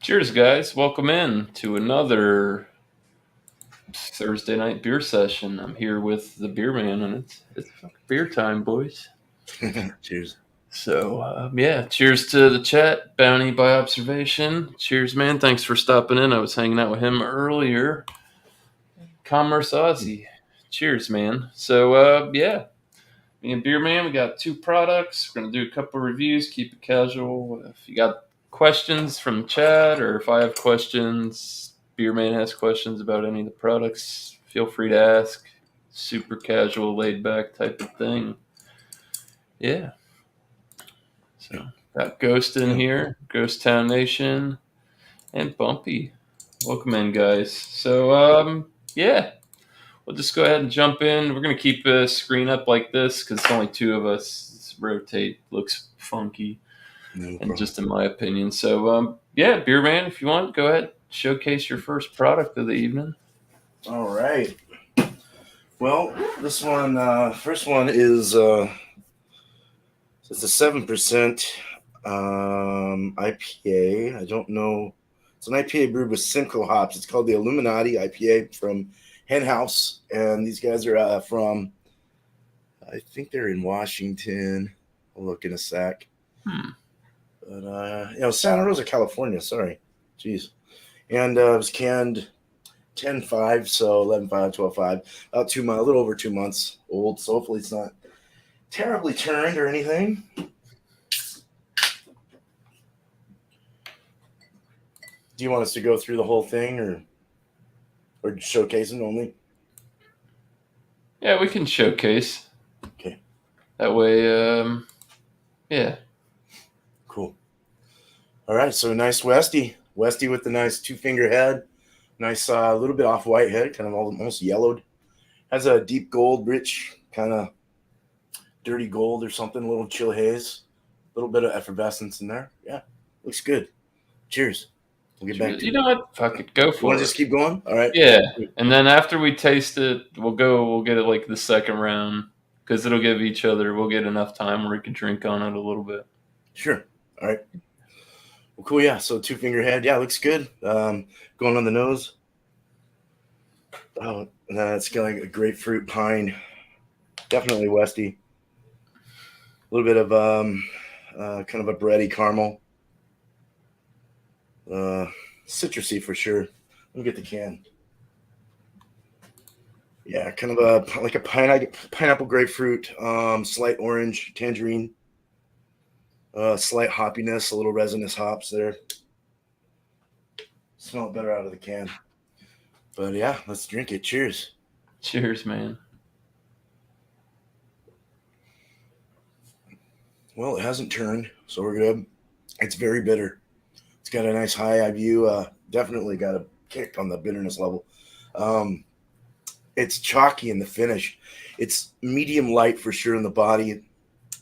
Cheers, guys. Welcome in to another Thursday night beer session. I'm here with the beer man, and it's fucking beer time, boys. Cheers. Yeah, cheers to the chat. Bounty by observation. Cheers, man. Thanks for stopping in. I was hanging out with him earlier. Commerce Aussie. Cheers, man. Yeah, me and Beer Man, we got two products. We're gonna do a couple reviews. Keep it casual. If you got questions from the chat, or if I have questions, Beer Man has questions about any of the products, feel free to ask. Super casual, laid back type of thing. Yeah. So got Ghost in here, Ghost Town Nation, and Bumpy. Welcome in, guys. Yeah, we'll just go ahead and jump in. We're gonna keep the screen up like this because it's only two of us. This rotate looks funky, No and problem. just in my opinion. Yeah, Beer Man, if you want, go ahead, showcase your first product of the evening. All right. Well, this one, first one is it's a 7% IPA. I don't know. It's an IPA brewed with Simcoe hops. It's called the Illuminati IPA from Hen House, and these guys are from. I think they're in Washington. I'll look in a sec. Hmm. But Santa Rosa, California. Sorry, jeez. And it was canned 10-5, so 11-5, 12-5. About 2 months, a little over 2 months old. So hopefully it's not terribly turned or anything. Do you want us to go through the whole thing or showcasing only? Yeah, we can showcase. Okay. That way, yeah. Cool. All right, so nice Westy with the nice two-finger head. Nice, little bit off white head, kind of almost yellowed. Has a deep gold, rich, kind of dirty gold or something, a little chill haze. A little bit of effervescence in there. Yeah, looks good. Cheers. We'll get back to You it. know what? Fuck it, go You want for to it. just keep going? All right. Yeah, and then after we taste it, we'll get it like the second round because it'll give each other. We'll get enough time where we can drink on it a little bit. Sure. All right. Well, cool. Yeah. So two-finger head. Yeah, looks good. Going on the nose. Oh, it's got like a grapefruit pine. Definitely Westy. A little bit of kind of a bready caramel. Citrusy for sure. Let me get the can. Yeah, kind of like a pineapple grapefruit, slight orange, tangerine, slight hoppiness, a little resinous hops there. Smell it better out of the can. But yeah, let's drink it. Cheers. Cheers, man. Well, it hasn't turned, so we're good. It's very bitter. It's got a nice high IBU. Definitely got a kick on the bitterness level. It's chalky in the finish. It's medium light for sure in the body.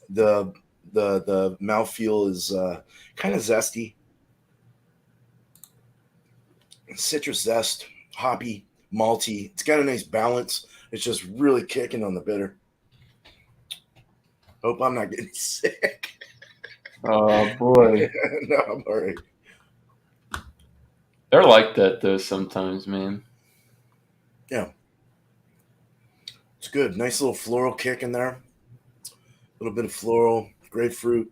The mouthfeel is kind of zesty, citrus zest, hoppy, malty. It's got a nice balance. It's just really kicking on the bitter. Hope I'm not getting sick. Oh boy, No, I'm all right. they're like that though sometimes, man. Yeah, it's good. Nice little floral kick in there. A little bit of floral, grapefruit.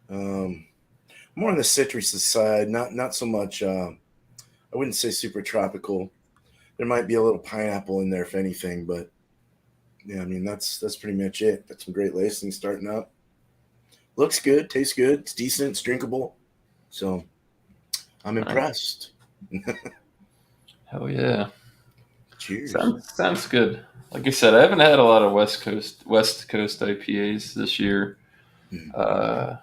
Um, More on the citrus side, not so much. I wouldn't say super tropical. There might be a little pineapple in there if anything, but yeah, I mean that's pretty much it. Got some great lacing starting up. Looks good, tastes good, it's decent, it's drinkable. So I'm Nice. impressed. Hell yeah. Cheers. Sounds good. Like I said, I haven't had a lot of West Coast IPAs this year. Mm. Uh,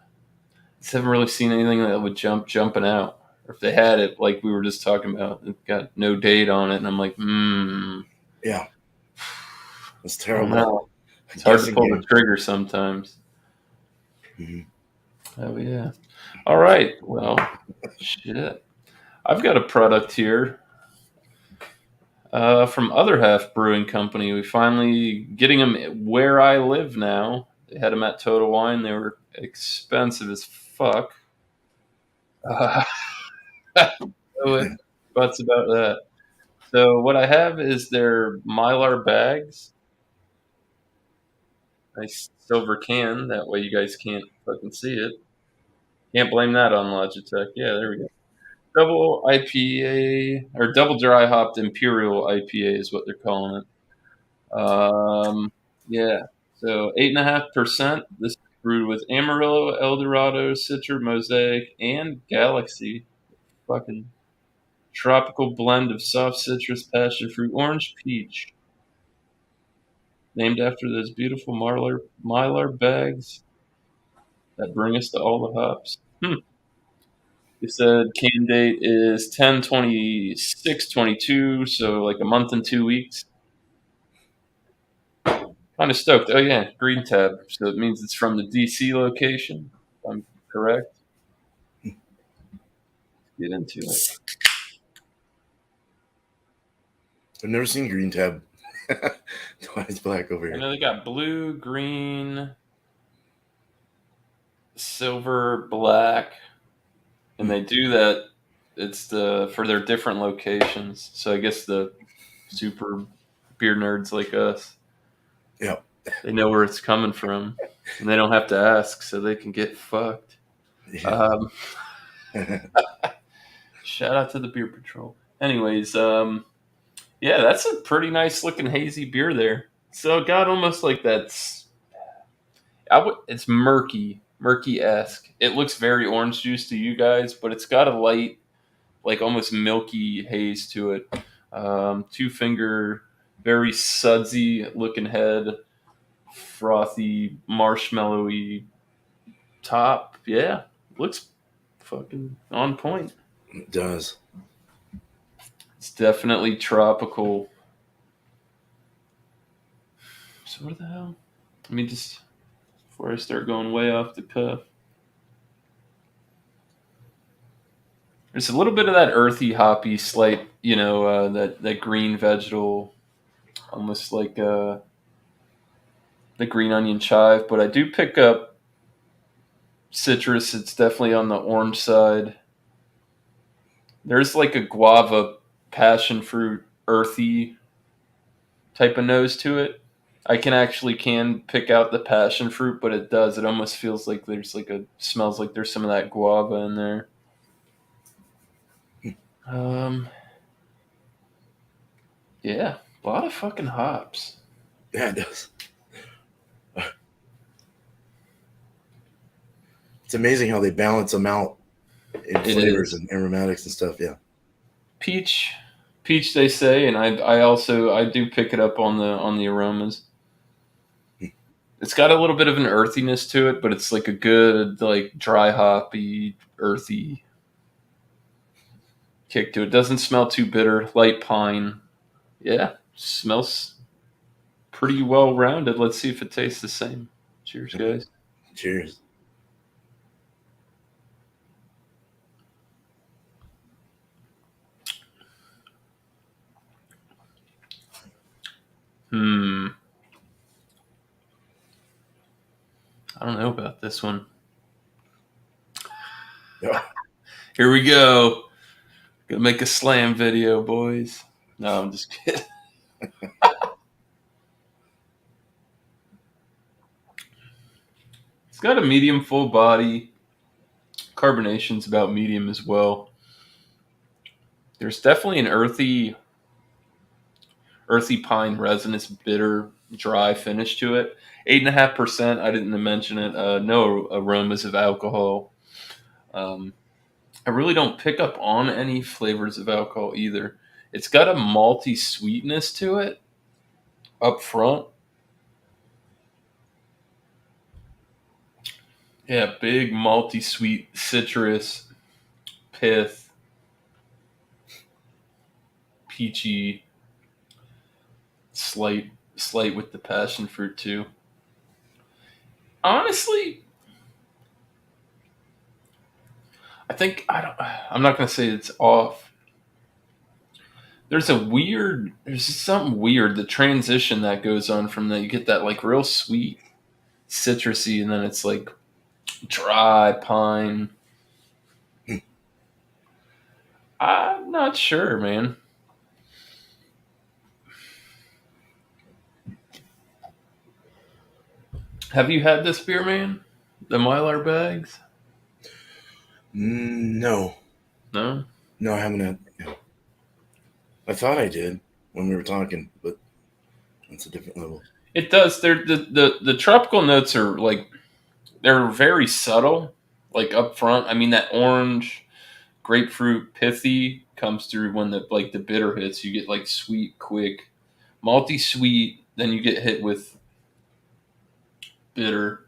just haven't really seen anything that would jumping out. Or if they had it, like we were just talking about, it got no date on it, and I'm like, Yeah, it's I don't terrible. know. It's hard to Guessing pull the game. trigger sometimes. Mhm. Oh yeah. All right. Well, shit. I've got a product here from Other Half Brewing Company. We finally getting them where I live now. They had them at Total Wine. They were expensive as fuck. Uh, No ifs, buts about that. So what I have is their Mylar bags. Nice silver can. That way you guys can't fucking see it. Can't blame that on Logitech. Yeah, there we go. Double IPA or double dry hopped Imperial IPA is what they're calling it. Yeah. So 8.5%. This is brewed with Amarillo, Eldorado, Citra, Mosaic, and Galaxy. Fucking tropical blend of soft citrus, passion fruit, orange, peach. Named after those beautiful Mylar bags that bring us to all the hops. You said can date is 10/26/22, so like a month and 2 weeks. Kind of stoked. Oh yeah, green tab. So it means it's from the DC location. If I'm correct. Get into it. I've never seen Green Tab. Why is black over I here? know they got blue, green, silver, black, and they do that. It's for their different locations. So I guess the super beer nerds like us, Yeah. they know where it's coming from, and they don't have to ask, so they can get fucked. Yeah. Shout out to the Beer Patrol. Anyways, yeah, that's a pretty nice looking hazy beer there. So it got almost like it's murky esque. It looks very orange juice to you guys, but it's got a light, like almost milky haze to it. Two finger, very sudsy looking head, frothy, marshmallowy top. Yeah, looks fucking on point. It does. It's definitely tropical. So what the hell? Let me just before I start going way off the cuff. There's a little bit of that earthy, hoppy, slight, that green vegetal, almost like the green onion chive. But I do pick up citrus. It's definitely on the orange side. There's like a guava, passion fruit, earthy type of nose to it. I can pick out the passion fruit, but it does. It almost feels like smells like there's some of that guava in there. Yeah, a lot of fucking hops. Yeah, it does. It's amazing how they balance them out in flavors and aromatics and stuff. Yeah. Peach, they say, and I do pick it up on the aromas. It's got a little bit of an earthiness to it, but it's like a good like dry hoppy, earthy kick to it. Doesn't smell too bitter. Light pine. Yeah, smells pretty well rounded. Let's see if it tastes the same. Cheers, guys. Cheers. I don't know about this one. Yeah. Here we go. Gonna make a slam video, boys. No, I'm just kidding. It's got a medium full body. Carbonation's about medium as well. There's definitely an earthy pine resinous bitter dry finish to it. 8.5%. I didn't mention it. No aromas of alcohol. I really don't pick up on any flavors of alcohol either. It's got a malty sweetness to it up front. Yeah, big malty sweet citrus, pith, peachy, slight with the passion fruit too. Honestly, I'm not gonna say it's off. There's something weird. The transition that goes on from that, you get that like real sweet, citrusy, and then it's like dry pine. not sure, man. Have you had this beer, man? The Mylar bags? No, No. no, I haven't had. No. I thought I did when we were talking, but it's a different level. It does. They're the tropical notes are like they're very subtle, like up front. I mean that orange, grapefruit, pithy comes through when the bitter hits. You get like sweet, quick, malty sweet. Then you get hit with bitter,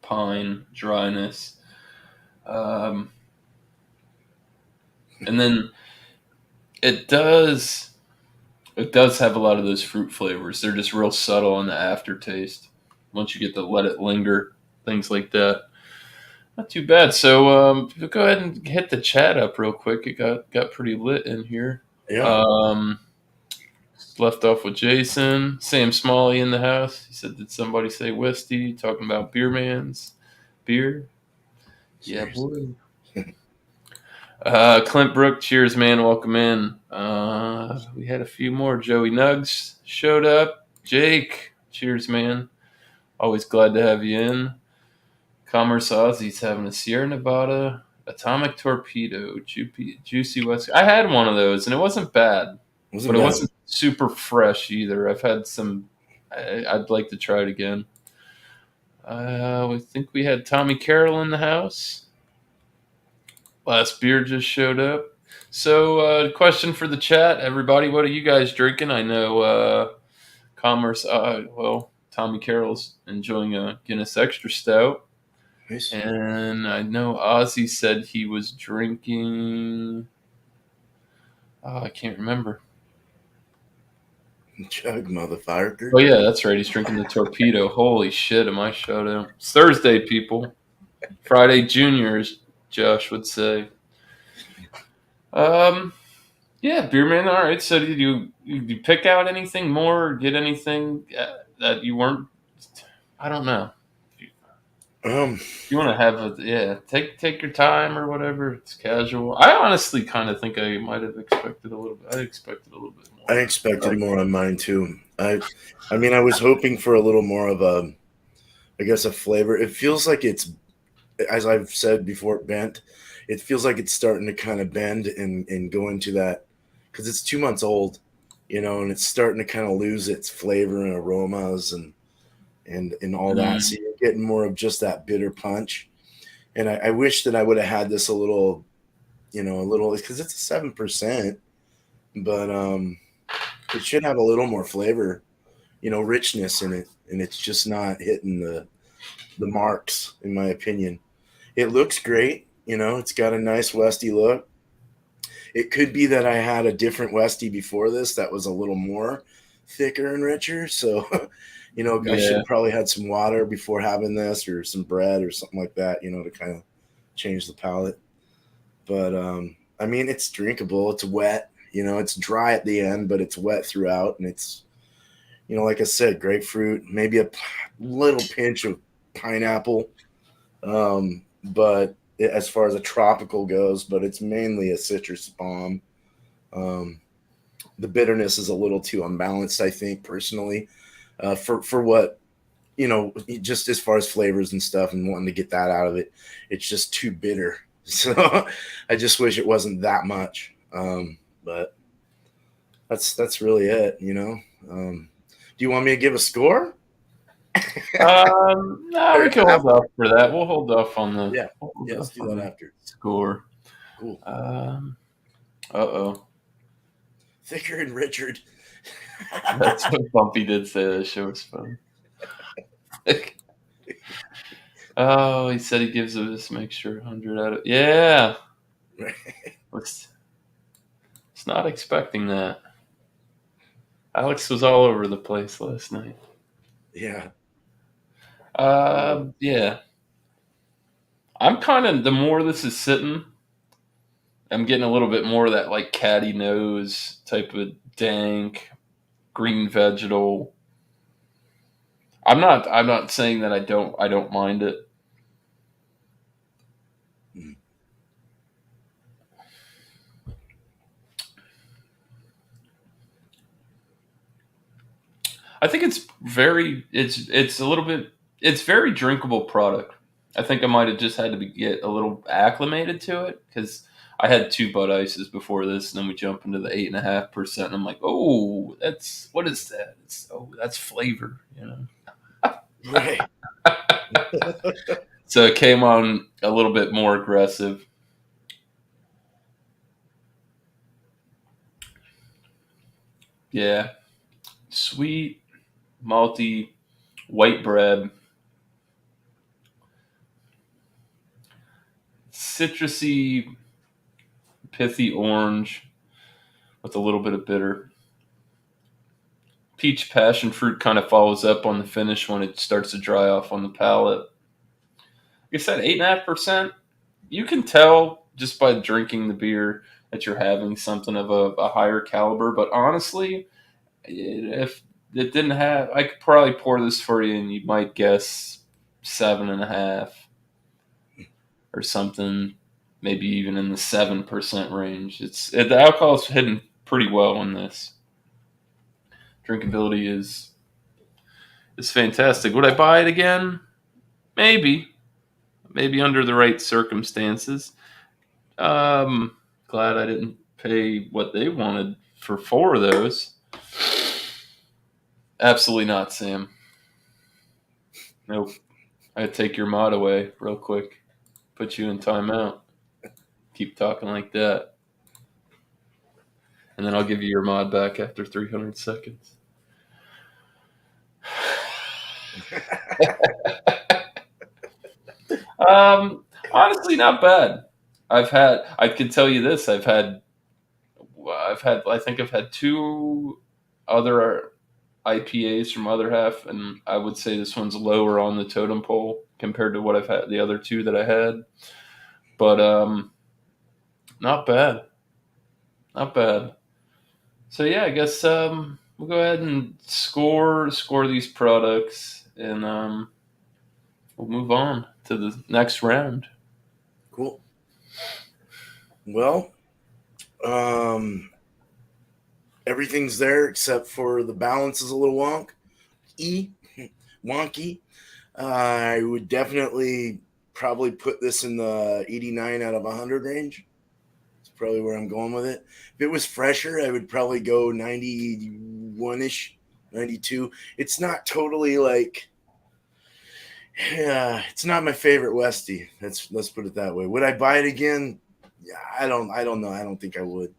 pine, dryness, um, and then it does have a lot of those fruit flavors. They're just real subtle on the aftertaste. Once you get to let it linger, things like that. Not too bad. So go ahead and hit the chat up real quick. It got pretty lit in here. Yeah. Left off with Jason. Sam Smalley in the house. He said, "Did somebody say Westy?" Talking about beer man's beer. Yeah, boy. Clint Brook, cheers, man. Welcome in. We had a few more. Joey Nugs showed up. Jake, cheers, man. Always glad to have you in. Commerce Aussie's having a Sierra Nevada Atomic Torpedo, Juicy West. I had one of those, and it wasn't bad, but it wasn't super fresh either. I've had some. I'd like to try it again. We think we had Tommy Carroll in the house. Last beer just showed up. So, question for the chat, everybody: what are you guys drinking? I know Commerce. Tommy Carroll's enjoying a Guinness Extra Stout. Nice. And I know Ozzy said he was drinking. I can't remember. Chug, motherfucker. Oh, yeah, that's right. He's drinking the Torpedo. Holy shit, am I shut out? It's Thursday, people. Friday juniors, Josh would say. Yeah, beer man. All right. So, did you pick out anything more or get anything that you weren't? I don't know. You want to have take your time or whatever. It's casual. I honestly kind of think I might have expected a little bit. I expected a little bit more. I expected more on mine too. I mean, I was hoping for a little more of a flavor. It feels like it's, as I've said before, bent. It feels like it's starting to kind of bend and go into that because it's 2 months old, and it's starting to kind of lose its flavor and aromas and all that. So you're getting more of just that bitter punch. And I wish that I would have had this a little because it's a 7%, but it should have a little more flavor, richness in it, and it's just not hitting the marks, in my opinion. It looks great, it's got a nice Westy look. It could be that I had a different Westy before this that was a little more thicker and richer, so I should have probably had some water before having this, or some bread or something like that, to kind of change the palate. But I mean, it's drinkable. It's wet. It's dry at the end, but it's wet throughout, and it's, like I said, grapefruit, maybe a little pinch of pineapple. But as far as a tropical goes, but it's mainly a citrus bomb. The bitterness is a little too unbalanced, I think, personally, for what, just as far as flavors and stuff and wanting to get that out of it. It's just too bitter. So I just wish it wasn't that much. But that's really it, Do you want me to give a score? No, we can hold off for that. We'll hold off on the let's do that after score. Cool. Thicker and Richard. That's what Bumpy did say. That show was fun. Oh, he said he gives this mixture 100 out of was not expecting that. Alex was all over the place last night. Yeah. Yeah. I'm kind of, the more this is sitting, I'm getting a little bit more of that like catty nose type of dank green vegetal. I'm not saying that I don't mind it. I think it's a little bit it's very drinkable product. I think I might have just had to get a little acclimated to it because I had two Bud Ices before this, and then we jump into the 8.5%. And I'm like, oh, that's what is that? That's flavor, you know. Right. So it came on a little bit more aggressive. Yeah, sweet, malty, white bread, citrusy, pithy orange with a little bit of bitter. Peach passion fruit kind of follows up on the finish when it starts to dry off on the palate. Like I said, 8.5%. You can tell just by drinking the beer that you're having something of a higher caliber. But honestly, if it didn't have, I could probably pour this for you, and you might guess 7.5 or something. Maybe even in the 7% range. The alcohol is hidden pretty well in this. Drinkability is fantastic. Would I buy it again? Maybe under the right circumstances. Glad I didn't pay what they wanted for 4 of those. Absolutely not, Sam. Nope. I'd take your mod away real quick. Put you in timeout. Keep talking like that. And then I'll give you your mod back after 300 seconds. Honestly, not bad. I can tell you this. I think I've had 2 other IPAs from Other Half, and I would say this one's lower on the totem pole compared to what I've had the other 2 that I had. But not bad, not bad. So yeah, I guess we'll go ahead and score these products, and we'll move on to the next round. Cool. Well, everything's there except for the balance is a little wonky. I would definitely probably put this in the 89 out of 100 range. It's probably where I'm going with it. If it was fresher, I would probably go 91-ish, 92. It's not totally like, yeah, it's not my favorite Westie. Let's put it that way. Would I buy it again? Yeah, I don't know. I don't think I would.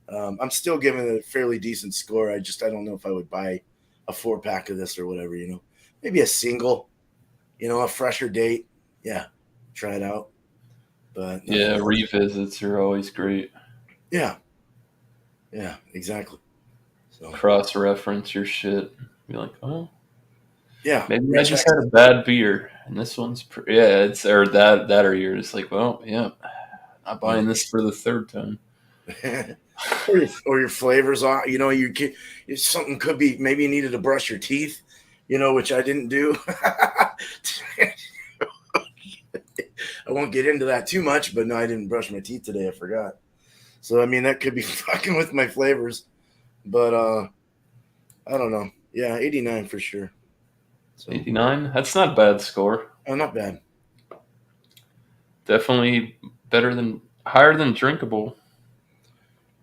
I'm still giving it a fairly decent score. I don't know if I would buy a 4-pack of this or whatever, you know. Maybe a single, you know, a fresher date. Yeah, try it out. But yeah, revisits are always great. Yeah, exactly. So cross-reference your shit. Be like, oh, yeah, maybe I just had a bad beer, and this one's it's or that or you're just like, well, yeah, not buying this for the 3rd time. or your flavors on, you know, something could be, maybe you needed to brush your teeth, you know, which I didn't do. I won't get into that too much, but no, I didn't brush my teeth today. I forgot. So, I mean, that could be fucking with my flavors, but I don't know. Yeah, 89 for sure. So, 89? That's not a bad score. Oh, not bad. Definitely higher than drinkable.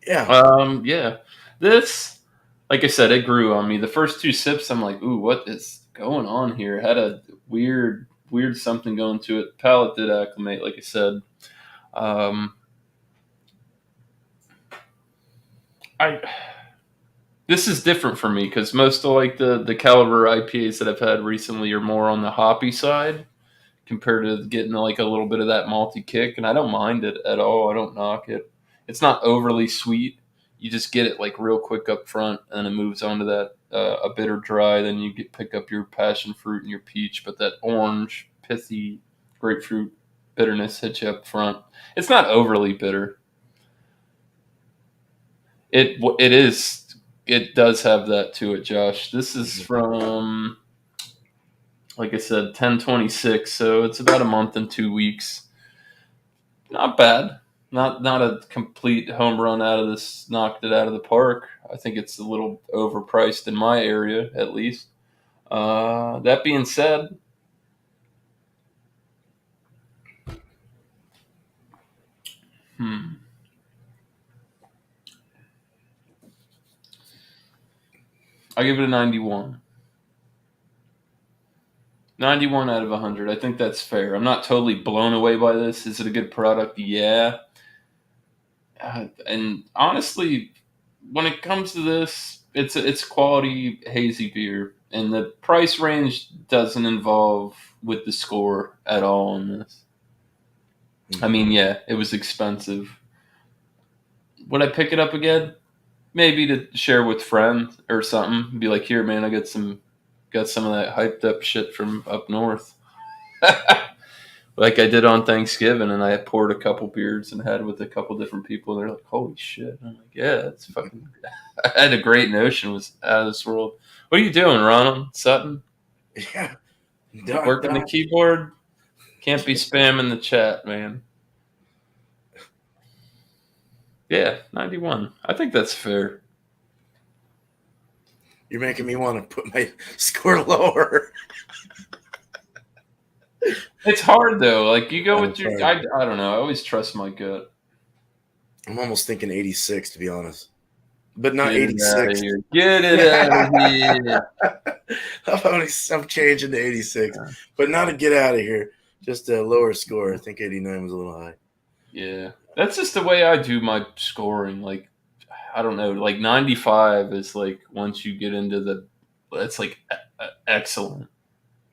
Yeah. Yeah. This, like I said, it grew on me. The first 2 sips, I'm like, ooh, what is going on here? It had a weird something going to it. Palate did acclimate, like I said. This is different for me because most of like the caliber IPAs that I've had recently are more on the hoppy side compared to getting like a little bit of that malty kick, and I don't mind it at all. I don't knock it. It's not overly sweet. You just get it like real quick up front, and it moves on to that a bitter dry. Then you pick up your passion fruit and your peach, but that orange, pithy grapefruit bitterness hits you up front. It's not overly bitter. It does have that to it, Josh. This is from, like I said, 10/26, so it's about a month and 2 weeks. Not bad. Not a complete home run out of this, knocked it out of the park. I think it's a little overpriced in my area, at least. That being said, hmm, I give it a 91. 91 out of 100. I think that's fair. I'm not totally blown away by this. Is it a good product? Yeah. And honestly, when it comes to this, it's quality hazy beer, and the price range doesn't involve with the score at all in this. I mean, yeah, it was expensive. Would I pick it up again? Maybe to share with friends or something. Be like, here, man, I got some of that hyped up shit from up north. Like I did on Thanksgiving, and I poured a couple beers and had with a couple different people. And they're like, "Holy shit!" And I'm like, "Yeah, it's fucking." I had a great notion. It was out of this world. What are you doing, Ronald Sutton? Yeah. Doc, Working the Doc. keyboard? Can't be spamming the chat, man. Yeah, 91. I think that's fair. You're making me want to put my score lower. It's hard though. Like you go Oh, with your. sorry. I don't know. I always trust my gut. I'm almost thinking 86, to be honest. But not Get it out of 86. here. Get it out of here. I'm changing to 86, but not a get out of here. Just a lower score. I think 89 was a little high. Yeah, that's just the way I do my scoring. Like, I don't know. Like 95 is like once you get into the, it's like excellent.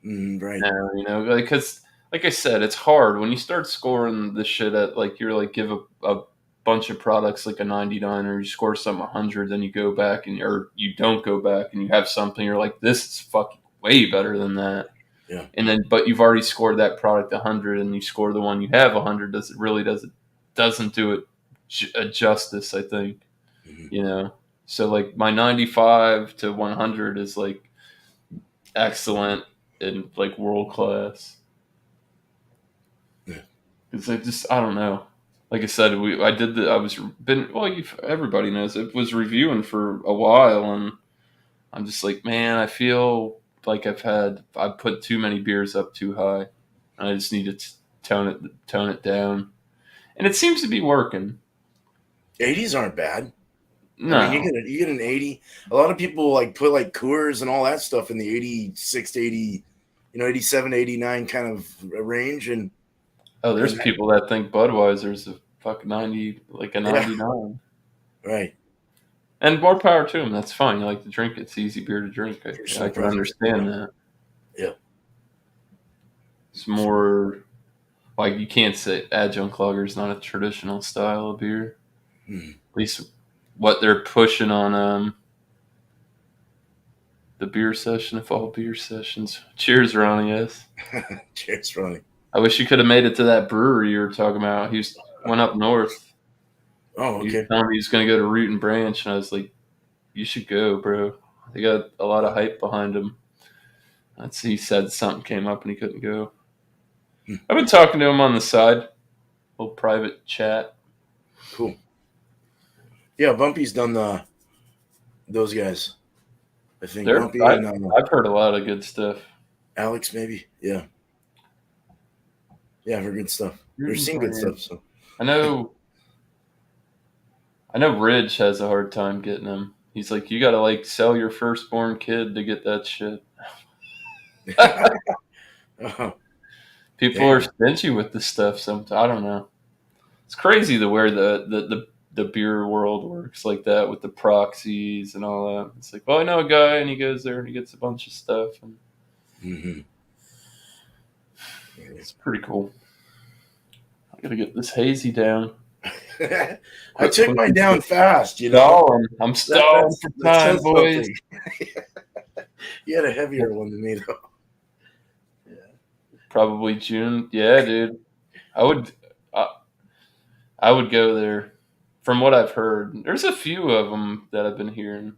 Right. Now, like because like I said, it's hard when you start scoring the shit at like you're like give a bunch of products like a 99 or you score something 100, then you go back and or you don't go back and you have something you're like this is fucking way better than that. Yeah. And then but you've already scored that product 100 and you score the one you have 100, doesn't do it justice, I think. Mm-hmm. So like my 95 to 100 is like excellent and like world class. Yeah. It's like just I don't know. Like I said, I was been well. Everybody knows it was reviewing for a while, and I'm just like, man, I feel like I put too many beers up too high. I just need to tone it down, and it seems to be working. 80s aren't bad. I mean, No, you get an 80. A lot of people like put like Coors and all that stuff in the 86 to 80, 87, 89 kind of range, and oh, there's and people that think Budweiser's a fuck 90, like a yeah, 99. right. And more power to them. That's fine. You like to drink it. It's easy beer to drink. I Personal can preference. understand that. Yeah. It's more like you can't say adjunct lager is not a traditional style of beer. Hmm. At least what they're pushing on the beer session, if all beer sessions. Cheers, Ronnie. Yes. Cheers, Ronnie. I wish you could have made it to that brewery you were talking about. Went up north. Oh, He was okay. telling me he was going to go to Root and Branch, and I was like, "You should go, bro. They got a lot of hype behind him." He said something came up and he couldn't go. Hmm. I've been talking to him on the side, little private chat. Cool. Yeah, Bumpy's done those guys. I think Bumpy and I've heard a lot of good stuff. Alex, maybe. Yeah. Yeah, I've heard good stuff. Root We've and seen good Branch. stuff. So I know. I know Ridge has a hard time getting them. He's like, you got to like sell your firstborn kid to get that shit. oh, People are damn. stingy with this stuff. Sometimes I don't know. It's crazy the way the beer world works like that with the proxies and all that. It's like, well, I know a guy, and he goes there and he gets a bunch of stuff, and Mm-hmm. it's pretty cool. I gotta get this hazy down. I took mine down fast, Stalling. I'm stalling for That time, says boys. something. You had a heavier one than me, though. Probably June. Yeah, dude. I would. I, I would go there. From what I've heard, there's a few of them that I've been hearing.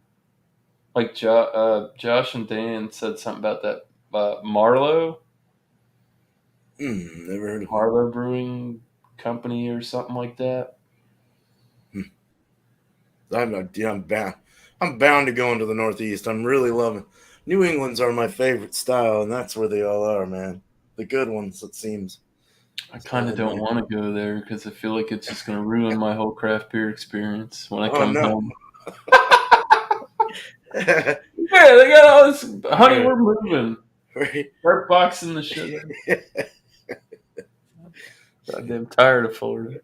Like Josh and Dan said something about that Marlowe Never heard of him. Marlowe Brewing company or something like that. I'm bound. I'm bound to go into the Northeast. I'm really loving. New England's are my favorite style, and that's where they all are, man. The good ones, it seems. I So kind of don't want to go there because I feel like it's just going to ruin my whole craft beer experience when I oh come no. home. Yeah, they got all this. Honey, we're moving. Right. Start boxing the shit out. Goddamn tired of Florida.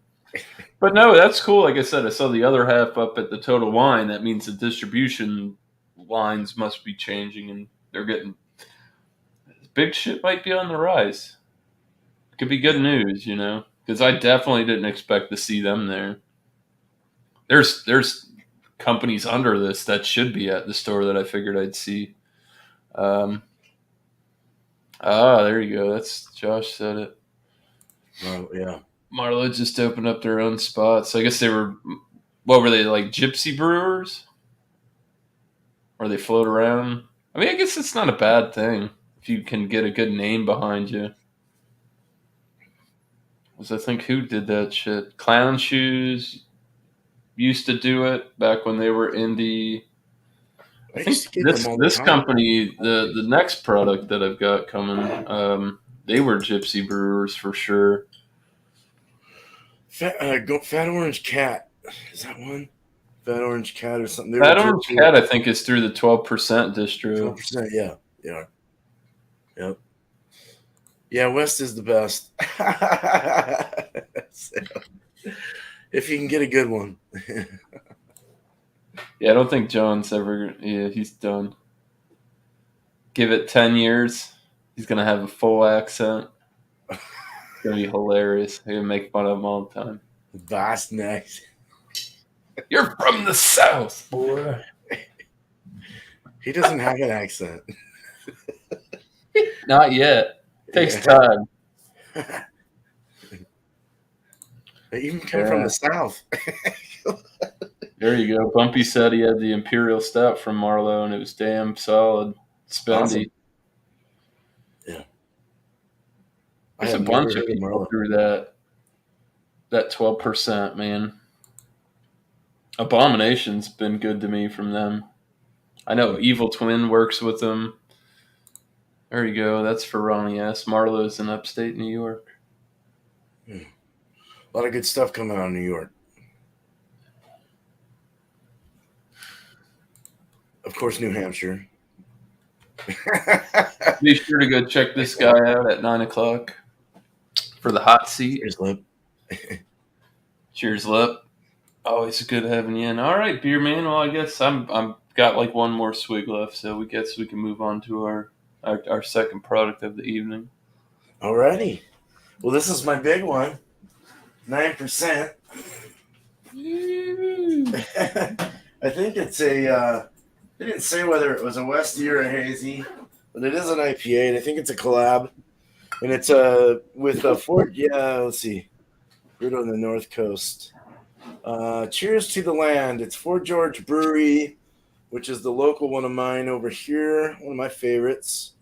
But no, that's cool. Like I said, I saw the other half up at the Total Wine. That means the distribution lines must be changing, and they're getting big shit. Might be on the rise. Could be good news, because I definitely didn't expect to see them there. There's companies under this that should be at the store that I figured I'd see. There you go. That's Josh said it. Oh yeah. Marlowe just opened up their own spots. I guess they were. What were they, like gypsy brewers? Or they float around? I mean, I guess it's not a bad thing if you can get a good name behind you. Because I think who did that shit? Clown Shoes used to do it back when they were indie. I think used to get them all the this time. company, the next product that I've got coming, they were gypsy brewers for sure. Fat Orange Cat. Is that one? Fat Orange Cat or something. Fat Orange Cat, I think, is through the 12% distro. 12%, yeah. Yeah. Yep. Yeah, West is the best. So, if you can get a good one. Yeah, I don't think John's ever. Yeah, he's done. Give it 10 years, he's gonna have a full accent. It's gonna be hilarious. I'm gonna make fun of him all the time. Vast next. You're from the South, boy. He doesn't have an accent. Not yet. Takes time. Even coming from the South. There you go. Bumpy said he had the Imperial Stout from Marlowe, and it was damn solid. Spendy. Awesome. Yeah. There's a bunch of people through that 12%, man. Abomination's been good to me from them. I know Evil Twin works with them. There you go. That's for Ronnie S. Marlowe's in upstate New York. A lot of good stuff coming out of New York. Of course, New Hampshire. Be sure to go check this guy out at 9 o'clock for the hot seat. Cheers, Lip. Cheers, Lip. Always good having you in. All right, beer man. Well, I guess I'm got like one more swig left, so we guess we can move on to our second product of the evening. Alrighty. Well, this is my big one. 9%. I think it's a. They didn't say whether it was a Westy or a hazy, but it is an IPA, and I think it's a collab. And it's with Fort. Yeah, let's see. Brewed on the North Coast. Cheers to the land. It's Fort George Brewery, which is the local one of mine over here, one of my favorites.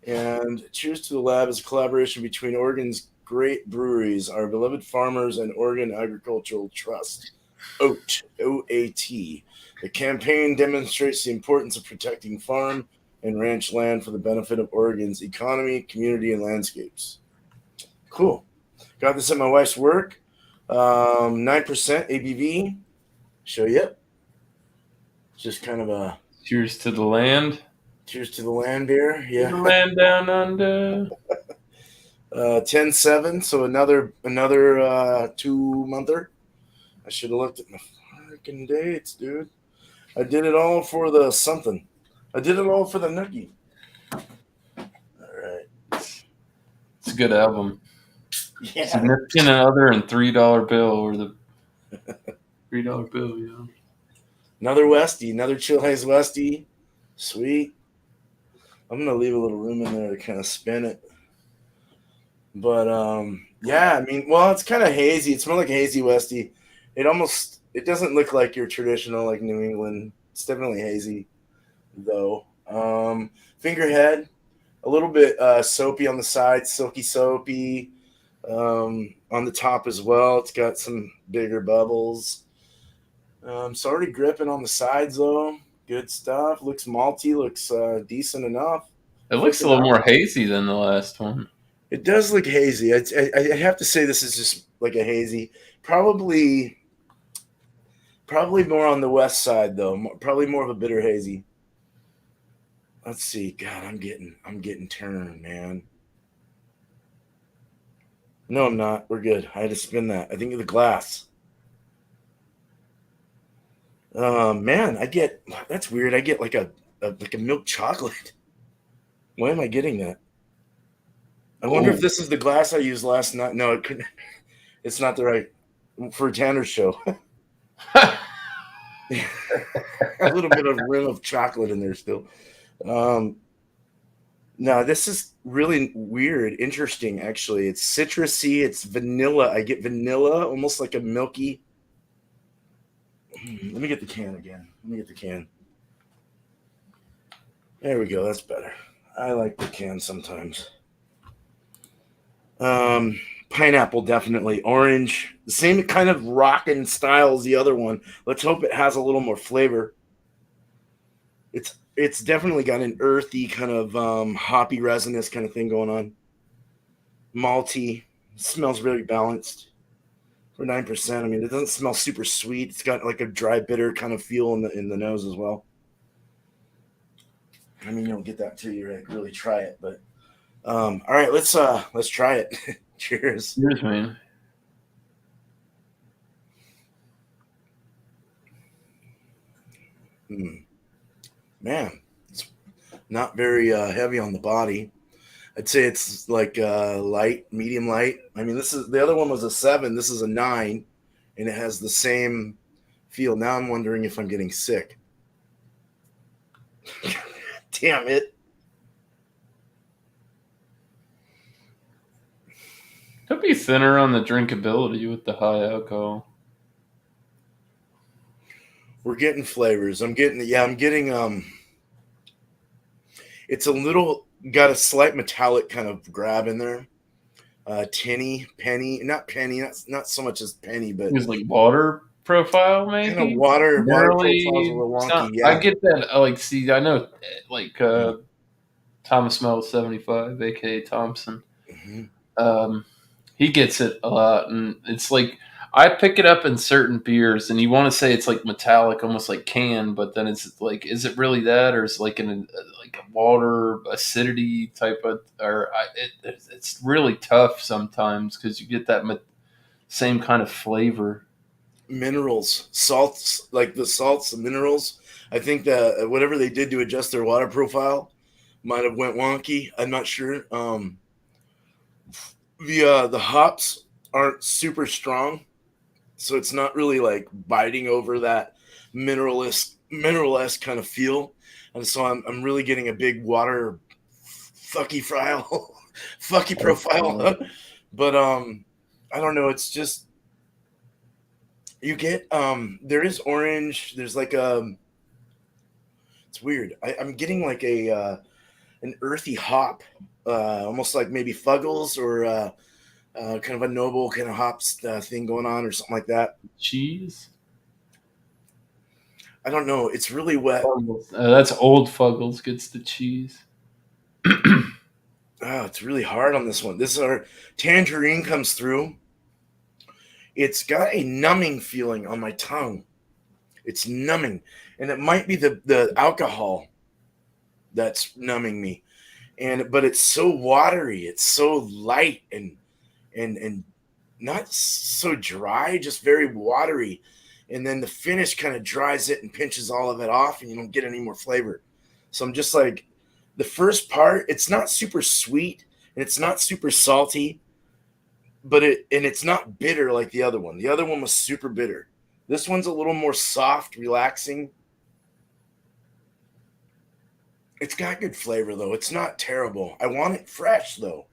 And Cheers to the Lab is a collaboration between Oregon's great breweries, our beloved farmers, and Oregon Agricultural Trust, OAT, O-A-T. The campaign demonstrates the importance of protecting farm and ranch land for the benefit of Oregon's economy, community, and landscapes. Cool. Got this at my wife's work. 9% ABV. Show you. Just kind of a cheers to the land. Cheers to the land beer. Yeah. The land down under. 10-7, so another 2-monther. I should have looked at my freaking dates, dude. I did it all for the something. I did it all for the nookie. All right. It's a good album. Yeah. Significant Other and $3 bill, or the $3 bill, yeah. Another Westy, another Chill Haze Westy. Sweet. I'm gonna leave a little room in there to kind of spin it. But yeah, I mean, well, it's kind of hazy. It smells like a hazy Westy. It doesn't look like your traditional like New England. It's definitely hazy, though. Fingerhead, a little bit soapy on the side, silky soapy. On the top as well. It's got some bigger bubbles. It's already gripping on the sides though. Good stuff. Looks malty. Looks decent enough. It looks Thick a little enough. more hazy than the last one. It does look hazy. I have to say this is just like a hazy. Probably more on the west side though. Probably more of a bitter hazy. Let's see. God, I'm getting turned, man. No, I'm not. We're good. I had to spin that. I think of the glass. Man, that's weird. I get like a milk chocolate. Why am I getting that? I wonder if Ooh. this is the glass I used last night. No, it couldn't. It's not the right for Tanner's show. A little bit of rim of chocolate in there still. Um, no, this is really weird, interesting. Actually, it's citrusy. It's vanilla. I get vanilla, almost like a milky. Let me get the can again. Let me get the can. There we go. That's better. I like the can sometimes. Pineapple definitely. Orange, the same kind of rockin' style as the other one. Let's hope it has a little more flavor. It's definitely got an earthy kind of hoppy resinous kind of thing going on. Malty, smells very balanced for 9%. I mean, it doesn't smell super sweet. It's got like a dry bitter kind of feel in the nose as well. I mean, you don't get that till you really try it, but all right, let's try it. Cheers. Cheers, man. Man, it's not very heavy on the body. I'd say it's like light, medium light. I mean, this is the other one was a 7. This is a 9, and it has the same feel. Now I'm wondering if I'm getting sick. Damn it! Could be thinner on the drinkability with the high alcohol. We're getting flavors. I'm getting it's a little got a slight metallic kind of grab in there. Tinny, penny, not so much as penny, but It was like water profile, kind of maybe. water profiles a Barely. little It's wonky. not. I Yeah. get that. Like, see, I know, like Thomas Mel 75, aka Thompson. Mm-hmm. Um, he gets it a lot, and it's like I pick it up in certain beers, and you want to say it's like metallic, almost like can, but then it's like, is it really that, or is it like like a water acidity type of, or it's really tough sometimes because you get that same kind of flavor. Minerals, salts, like the salts, the minerals. I think that whatever they did to adjust their water profile might have went wonky. I'm not sure. The hops aren't super strong, so it's not really like biting over that mineral-esque kind of feel. And so I'm really getting a big water fucky file, fucky profile. But I don't know. It's just you get there is orange. There's like it's weird. I'm getting like a an earthy hop, almost like maybe Fuggles or kind of a noble kind of hops thing going on or something like that. Cheese. I don't know. It's really wet. That's old Fuggles gets the cheese. Oh, it's really hard on this one. This is our tangerine comes through. It's got a numbing feeling on my tongue. It's numbing, and it might be the alcohol that's numbing me. But it's so watery. It's so light and not so dry, just very watery. And then the finish kind of dries it and pinches all of it off, and you don't get any more flavor. So I'm just like, the first part, it's not super sweet and it's not super salty, but it's not bitter like the other one. The other one was super bitter. This one's a little more soft, relaxing. It's got good flavor though. It's not terrible. I want it fresh though.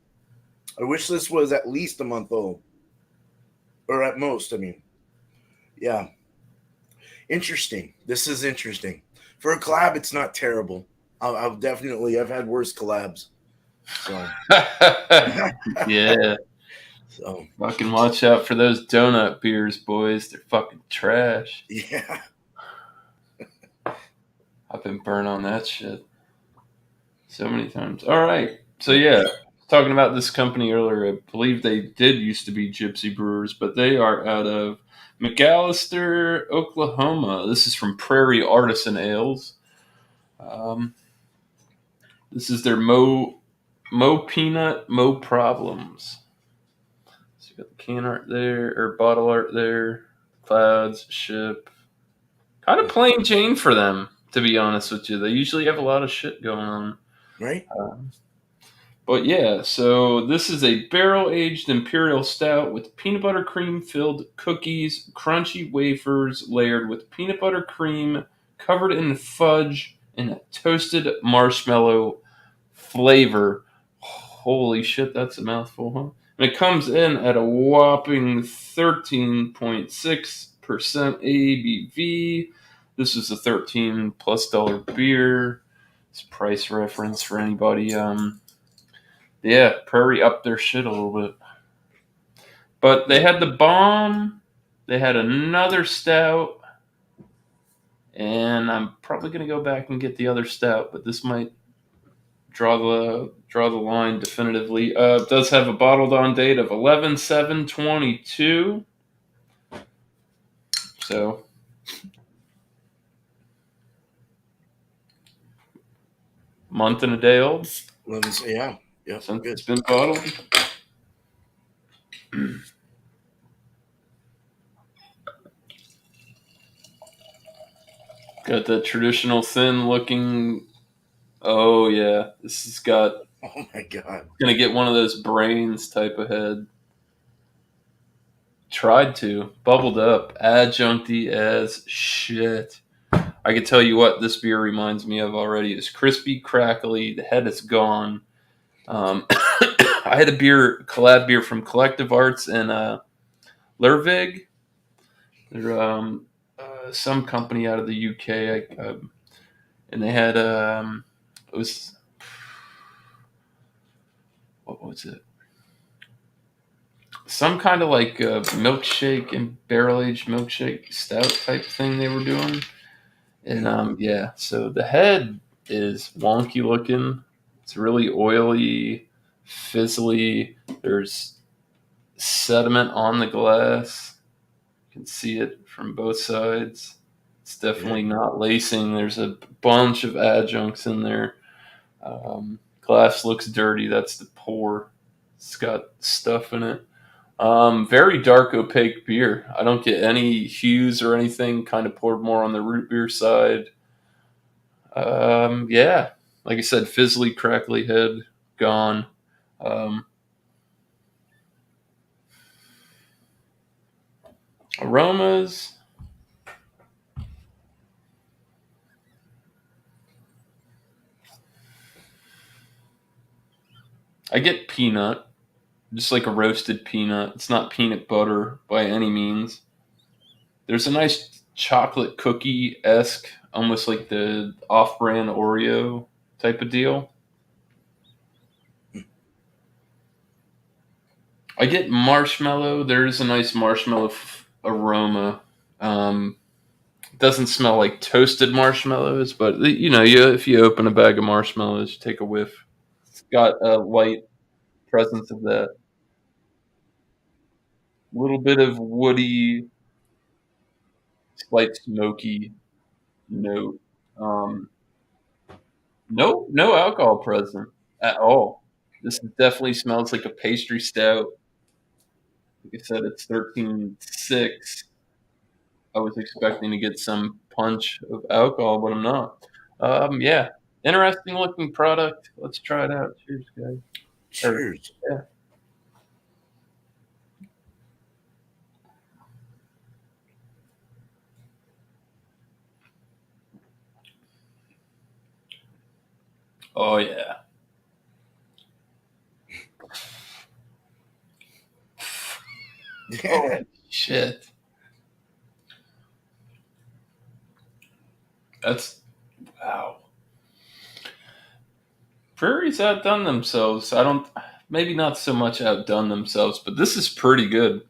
I wish this was at least a month old, or at most. I mean, yeah, interesting. This is interesting. For a collab, it's not terrible. I'll definitely. I've had worse collabs. So Yeah. So Fucking watch out for those donut beers, boys. They're fucking trash. yeah, I've been burnt on that shit so many times. All right. So yeah, talking about this company earlier, I believe they did used to be Gypsy Brewers, but they are out of McAllister, Oklahoma. This is from Prairie Artisan Ales. Um, this is their Mo Peanut Mo Problems. So you got the can art there or bottle art there, clouds, ship. Kind of plain Jane for them, to be honest with you. They usually have a lot of shit going on. right. But yeah, so this is a barrel aged imperial stout with peanut butter cream filled cookies, crunchy wafers layered with peanut butter cream, covered in fudge and a toasted marshmallow flavor. Holy shit, that's a mouthful, huh? And it comes in at a whopping 13.6% ABV. This is a $13+ beer. It's price reference for anybody. Yeah, Prairie upped their shit a little bit. But they had the bomb. They had another stout. And I'm probably gonna go back and get the other stout, but this might draw the line definitively. It does have a bottled on date of 11/7/22. So month and a day old Yeah, yeah, since good. it's been bottled. Got that traditional thin looking. Oh yeah, this has got Oh my god. gonna get one of those brains type of head. Tried to bubbled up, adjuncty as shit. I can tell you what this beer reminds me of already. It's crispy, crackly. The head is gone. I had a collab beer from Collective Arts in Lervig. They're some company out of the UK, and they had it was what was it? Some kind of like milkshake and barrel aged milkshake stout type thing they were doing, and yeah. So the head is wonky looking. It's really oily, fizzly. There's sediment on the glass. You can see it from both sides. It's definitely not lacing. There's a bunch of adjuncts in there. Glass looks dirty. That's the pour. It's got stuff in it. Very dark, opaque beer. I don't get any hues or anything. Kind of poured more on the root beer side. Yeah, like I said, fizzly, crackly head gone. Um, Aromas. I get peanut, just like a roasted peanut. It's not peanut butter by any means. There's a nice chocolate cookie esque, almost like the off brand Oreo type of deal. I get marshmallow. There is a nice marshmallow aroma. It doesn't smell like toasted marshmallows, but if you open a bag of marshmallows, you take a whiff. It's got a light presence of that. A little bit of woody, slight smoky note. Um, no alcohol present at all. This definitely smells like a pastry stout. Like I said, it's 13.6. I was expecting to get some punch of alcohol, but I'm not. Yeah, interesting looking product. Let's try it out. Cheers, guys. Cheers. Yeah. Oh yeah. Oh shit. That's wow. Prairie's outdone themselves. I don't. maybe not so much outdone themselves, but this is pretty good.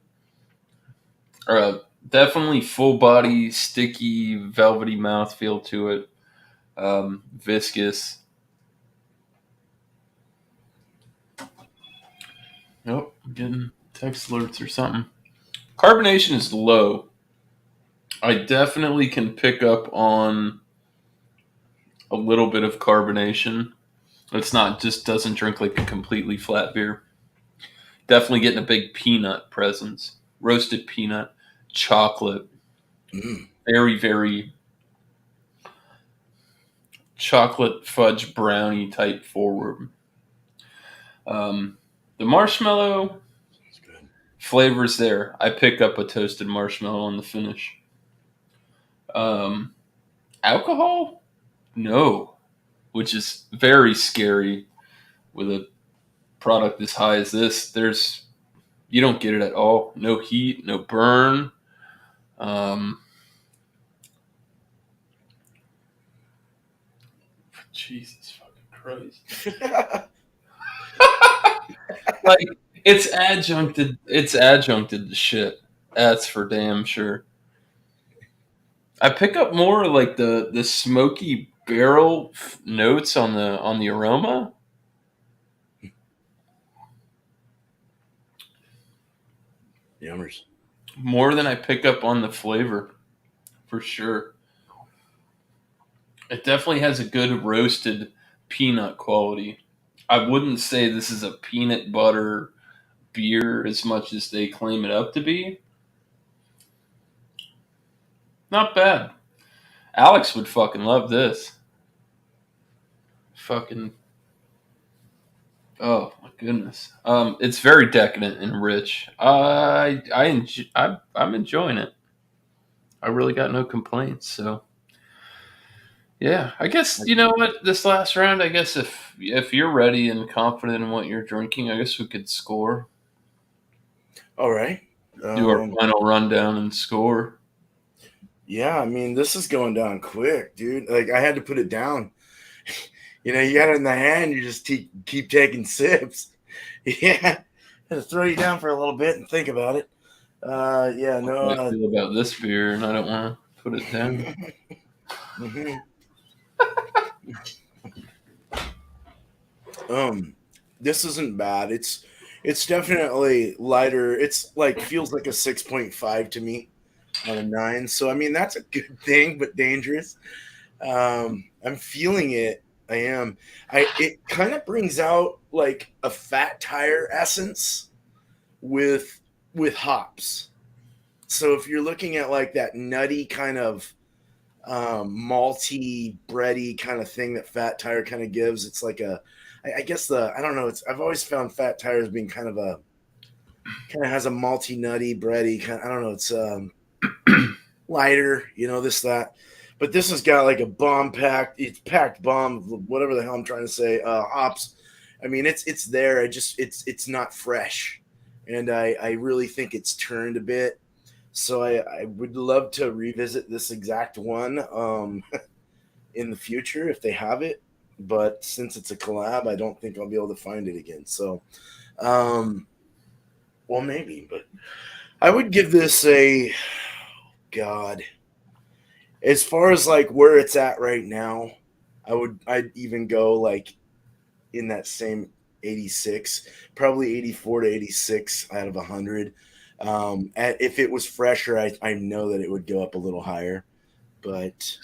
Definitely full body, sticky, velvety mouthfeel to it. Viscous. Nope, I'm getting text alerts or something. Carbonation is low. I definitely can pick up on a little bit of carbonation. It's not just doesn't drink like a completely flat beer. Definitely getting a big peanut presence. Roasted peanut, chocolate, Mm. very, very chocolate fudge brownie type forward. Um, the marshmallow That's good. flavors there. I pick up a toasted marshmallow on the finish. Um, Alcohol? No, which is very scary with a product as high as this. You don't get it at all. No heat, no burn. Um, Jesus fucking Christ! Like It's adjuncted to shit. That's for damn sure. I pick up more like the smoky barrel notes on the aroma Yummers. more than I pick up on the flavor for sure. It definitely has a good roasted peanut quality. I wouldn't say this is a peanut butter beer as much as they claim it up to be. Not bad. Alex would fucking love this. Fucking oh my goodness. It's very decadent and rich. I'm enjoying it. I really got no complaints. So yeah, I guess you know what. This last round, I guess if you're ready and confident in what you're drinking, I guess we could score. All right. Do our Um, final rundown and score. yeah, I mean, this is going down quick, dude. Like, I had to put it down. You got it in the hand, you just keep taking sips. Yeah. Had to throw you down for a little bit and think about it. Yeah, no. I feel about this beer, and I don't want to put it down. Mhm. This isn't bad. It's definitely lighter. It's like feels like a 6.5 to me on a 9. So I mean that's a good thing, but dangerous. I'm feeling it. I am. It kind of brings out like a fat tire essence with hops. So if you're looking at like that nutty kind of malty, bready kind of thing that Fat Tire kind of gives. It's like I guess I don't know. I've always found Fat Tire as being kind of has a malty, nutty, bready kind. I don't know. It's lighter, this that. But this has got like a bomb packed. It's packed bomb, whatever the hell I'm trying to say. Hops. I mean, it's there. It's not fresh, and I really think it's turned a bit. So I would love to revisit this exact one in the future if they have it. But since it's a collab, I don't think I'll be able to find it again. So, um, well, maybe, but I would give this a God. As far as like where it's at right now, I'd even go like in that same 86, probably 84 to 86 out of 100. If it was fresher, I know that it would go up a little higher, but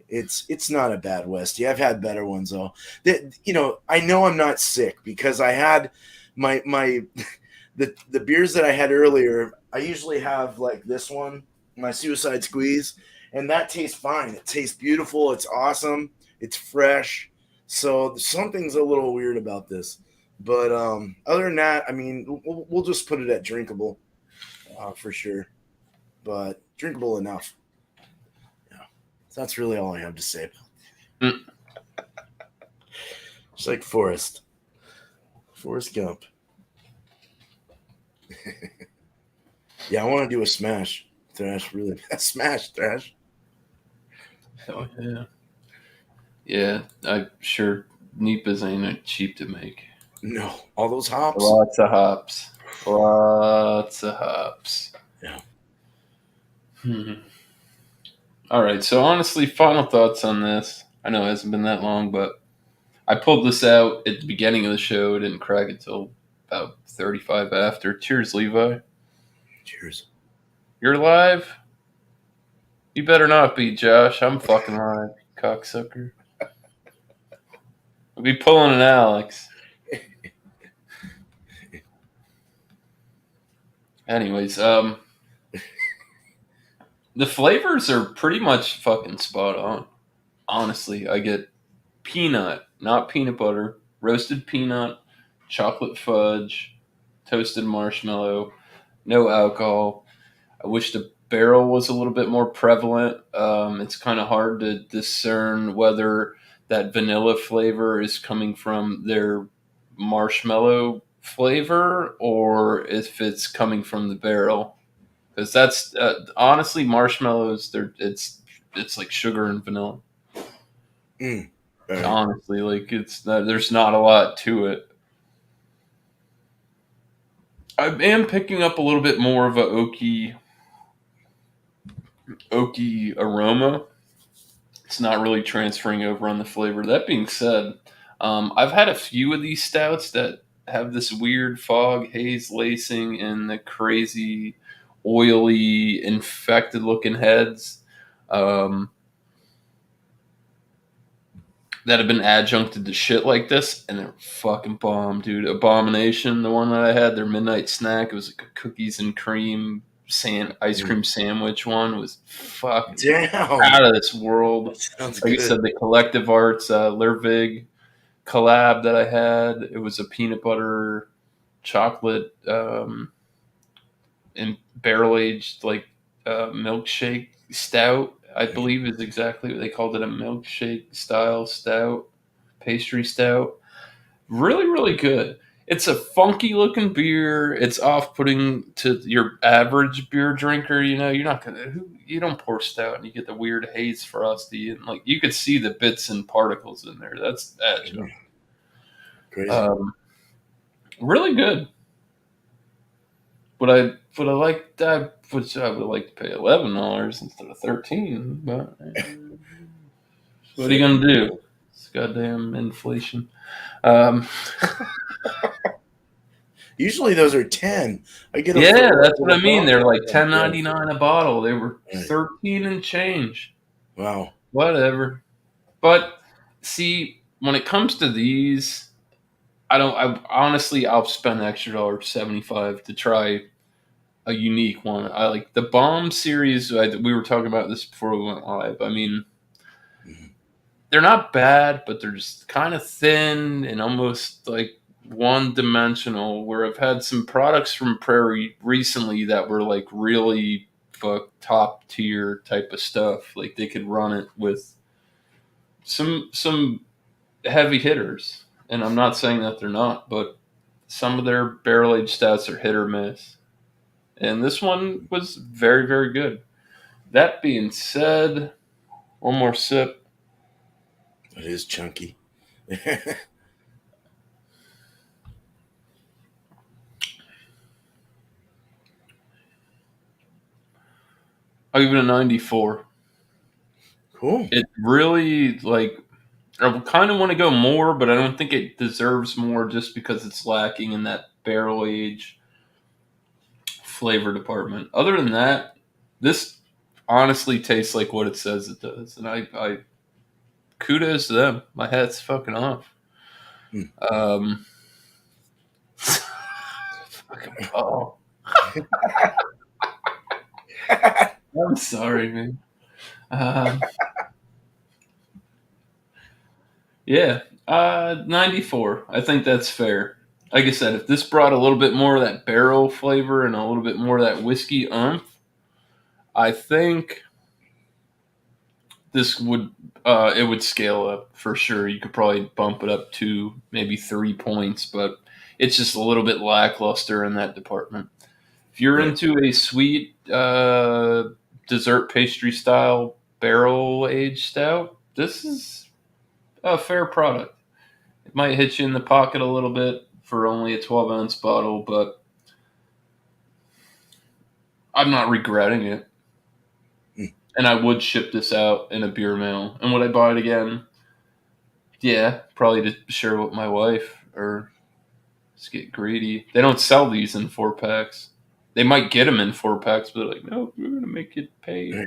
it's not a bad Westie. I've had better ones though. I know I'm not sick because I had my the beers that I had earlier. I usually have like this one, my Suicide Squeeze, and that tastes fine. It tastes beautiful. It's awesome. It's fresh. So something's a little weird about this, but other than that, I mean, we'll just put it at drinkable for sure, but drinkable enough. Yeah, so that's really all I have to say. Mm. It's like Forrest Gump. Yeah, I want to do a smash thrash. Really, smash thrash. Hell yeah. Yeah, I'm sure Nipas ain't cheap to make. No, all those hops. Lots of hops. Lots of hops. Yeah. All right. So honestly, final thoughts on this. I know it hasn't been that long, but I pulled this out at the beginning of the show. Didn't crack it till about 35 after. Cheers, Levi. Cheers. You're live? You better not be, Josh. I'm fucking live, cocksucker. I'll be pulling an Alex. Anyways, the flavors are pretty much fucking spot on. Honestly, I get peanut, not peanut butter, roasted peanut, chocolate fudge, toasted marshmallow, no alcohol. I wish the barrel was a little bit more prevalent. It's kind of hard to discern whether that vanilla flavor is coming from their marshmallow flavor or if it's coming from the barrel. Because that's honestly marshmallows. It's like sugar and vanilla. Mm. Right. Honestly, like there's not a lot to it. I am picking up a little bit more of a oaky aroma. It's not really transferring over on the flavor. That being said, I've had a few of these stouts that have this weird fog haze lacing and the crazy oily infected looking heads. That have been adjuncted to shit like this, and they're fucking bomb, dude. Abomination, the one that I had, their midnight snack, it was like a cookies and cream ice cream sandwich one, was fucking Damn. out of this world. Sounds Like good. I said, the Collective Arts Lervig collab that I had, it was a peanut butter chocolate and barrel aged like milkshake stout. I believe is exactly what they called it, a milkshake style stout, pastry stout. Really, really good. It's a funky looking beer. It's off putting to your average beer drinker. You know, you're not gonna you don't pour stout and you get the weird haze frosty and like you could see the bits and particles in there. That's adjunct. Crazy. Really good. But I like that. Which I would like to pay $11 instead of 13. But what are you gonna do? It's goddamn inflation. Usually those are 10. I get Yeah, full that's what I mean. They're like bottle. $10.99 a bottle. They were Right. 13 and change. Wow. Whatever. But see, when it comes to these, I'll spend an extra $1.75 to try a unique one. I like the Bomb series. We were talking about this before we went live. I mean, they're not bad, but they're just kind of thin and almost like one dimensional. Where I've had some products from Prairie recently that were like really top tier type of stuff. Like they could run it with some heavy hitters. And I'm not saying that they're not, but some of their barrel aged stouts are hit or miss. And this one was very, very good. That being said, one more sip. It is chunky. I'll give it a 94. Cool. It really, like, I kind of want to go more, but I don't think it deserves more just because it's lacking in that barrel age flavor department. Other than that, this honestly tastes like what it says it does. And I kudos to them. My hat's fucking off. Fucking Paul. I'm sorry, man. Yeah, 94. I think that's fair. Like I said, if this brought a little bit more of that barrel flavor and a little bit more of that whiskey umph, I think this would it would scale up for sure. You could probably bump it up to maybe 3 points, but it's just a little bit lackluster in that department. If you're into a sweet dessert pastry style barrel aged stout, this is a fair product. It might hit you in the pocket a little bit, for only a 12-ounce bottle, but I'm not regretting it. Mm. And I would ship this out in a beer mail. And would I buy it again? Yeah, probably to share with my wife or just get greedy. They don't sell these in 4-packs. They might get them in 4-packs, but they're like, no, we're going to make you pay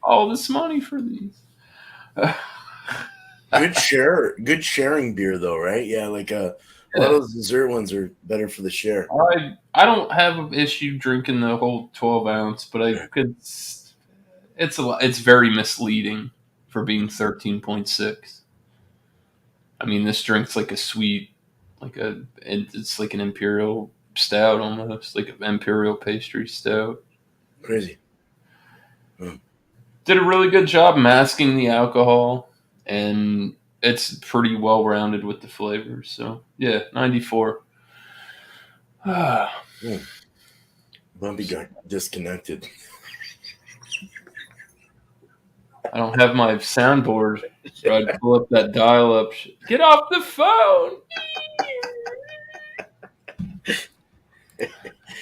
all this money for these. Good sharing beer though, right? Yeah, like a lot of those dessert ones are better for the share. I don't have an issue drinking the whole 12-ounce, but I could. It's a lot. It's very misleading for being 13.6. I mean, this drink's like a sweet, it's like an imperial stout almost, like an imperial pastry stout. Crazy. Did a really good job masking the alcohol, and it's pretty well rounded with the flavors. So yeah, 94. Bumpy got disconnected. I don't have my soundboard, so I'd pull up that dial up. Get off the phone!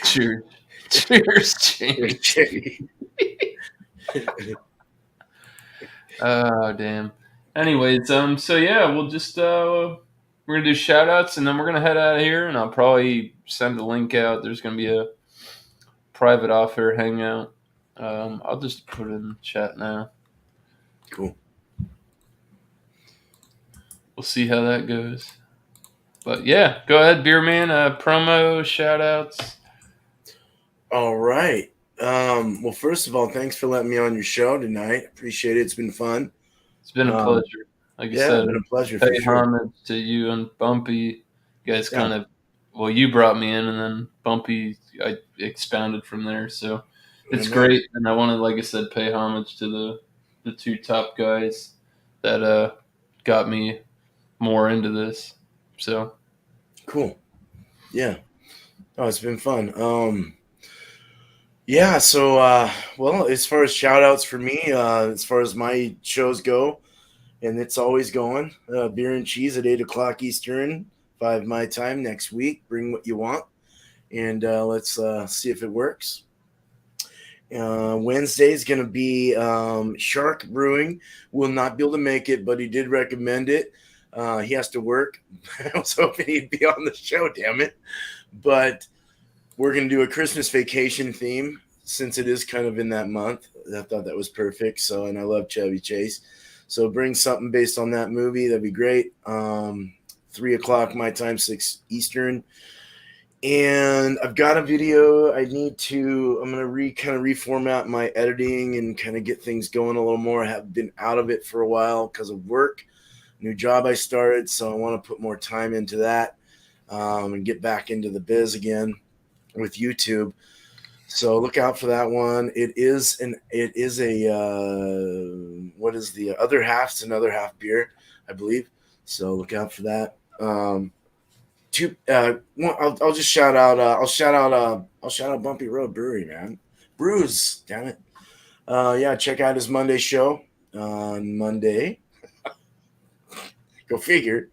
Cheers. Cheers, Jamie. Oh, damn. Anyways, so yeah, we'll just, we're going to do shout outs and then we're going to head out of here and I'll probably send a link out. There's going to be a private off-air hangout. I'll just put it in the chat now. Cool. We'll see how that goes. But yeah, go ahead, Beer Man. Promo, shout outs. All right. Well, first of all, thanks for letting me on your show tonight. Appreciate it. It's been fun. It's been a pleasure. Like I said, it's been a pleasure. Pay homage to you and Bumpy. You guys kind of, well, you brought me in, and then Bumpy, I expounded from there. So it's great, and I want to, like I said, pay homage to the two top guys that got me more into this. So cool. Yeah. Oh, it's been fun. Yeah. So, well, as far as shout outs for me, as far as my shows go, and it's always going, Beer and Cheese at 8:00 Eastern, 5 my time next week. Bring what you want, and let's see if it works. Wednesday is going to be Shark Brewing. Will not be able to make it, but he did recommend it. He has to work. I was hoping he'd be on the show, damn it. But we're going to do a Christmas vacation theme since it is kind of in that month. I thought that was perfect. So, and I love Chevy Chase. So bring something based on that movie. That'd be great. 3:00 my time, 6 Eastern. And I've got a video I'm going to kind of reformat my editing and kind of get things going a little more. I have been out of it for a while because of work, new job I started. So I want to put more time into that and get back into the biz again with YouTube. So look out for that one. It is what is the other half? It's another half beer, I believe. So look out for that. I'll just shout out. I'll shout out Bumpy Road Brewery, man. Brews, damn it. Yeah, check out his Monday show on Monday. Go figure.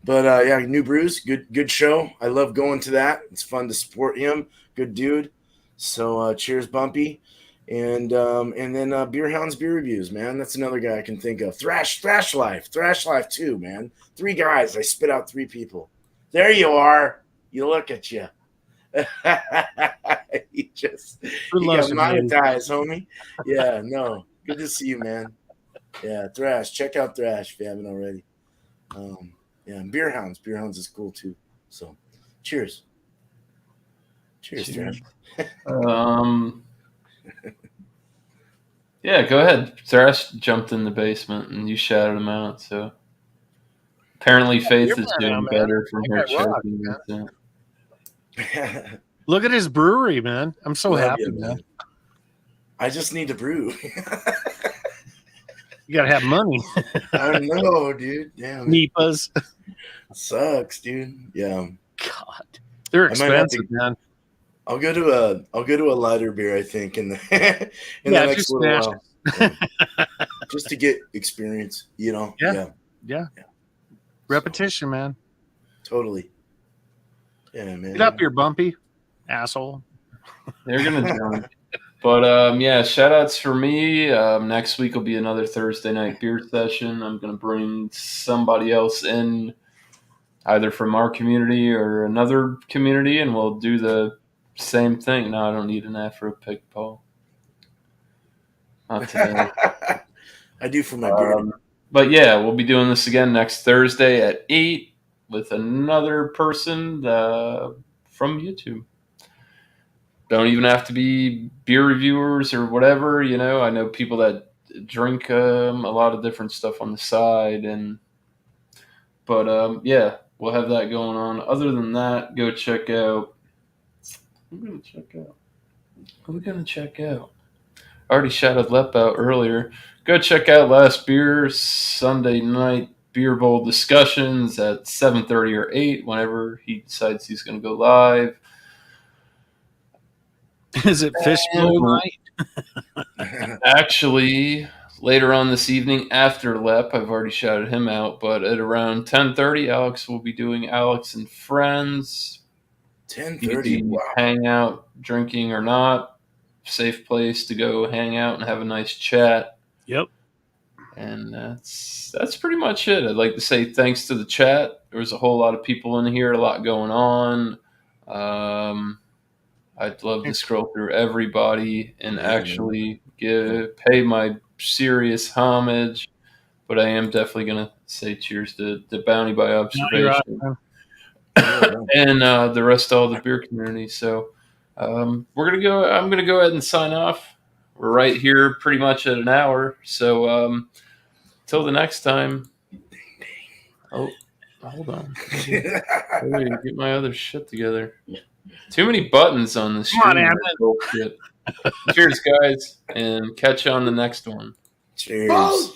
But yeah, New Brews, good show. I love going to that. It's fun to support him. Good dude. So cheers, Bumpy. And then Beer Hounds Beer Reviews, man. That's another guy I can think of. Thrash Life too, man. 3 guys. I spit out 3 people. There you are. You look at you. you got monetized, homie. Yeah, no. Good to see you, man. Yeah, Thrash. Check out Thrash if you haven't already. Yeah, and Beer Hounds. Beer Hounds is cool too. So, cheers. Cheers, Thrash. Yeah, go ahead. Thrash jumped in the basement and you shouted him out. So apparently, Faith is doing better from her choking. Look at his brewery, man. I'm so happy, man. I just need to brew. You gotta have money. I know, dude. Damn. Nipas. Sucks, dude. Yeah. God, they're expensive, man. I'll go to a lighter beer, I think, in the next little while. Yeah. Just to get experience, Yeah. Repetition, man. Totally. Yeah, man. Get up here, Bumpy, asshole. They're gonna join. But yeah, shout outs for me. Next week will be another Thursday night beer session. I'm gonna bring somebody else in, either from our community or another community, and we'll do the same thing. No, I don't need an Afro pick, Paul. Not today. I do for my beard. But yeah, we'll be doing this again next Thursday at 8 with another person from YouTube. Don't even have to be beer reviewers or whatever. I know people that drink a lot of different stuff on the side, but yeah, we'll have that going on. Other than that, go check out. I'm gonna check out. What are we gonna check out? I already shouted Lep out earlier. Go check out Last Beer Sunday night beer bowl discussions at 7:30 or 8, whenever he decides he's going to go live. Is it fishbowl night? Actually, later on this evening after Lep, I've already shouted him out, but at around 10:30, Alex will be doing Alex and Friends. 10:30. Wow. Hang out, drinking or not. Safe place to go hang out and have a nice chat. Yep. And that's pretty much it. I'd like to say thanks to the chat. There was a whole lot of people in here, a lot going on. I'd love to scroll through everybody and actually pay my serious homage, but I am definitely going to say cheers to Bounty by Observation and the rest of all the beer community. So I'm gonna go ahead and sign off. We're right here pretty much at an hour. So till the next time. Oh, hold on. Wait, get my other shit together. Too many buttons on this stream. Cheers, guys, and catch you on the next one. Cheers.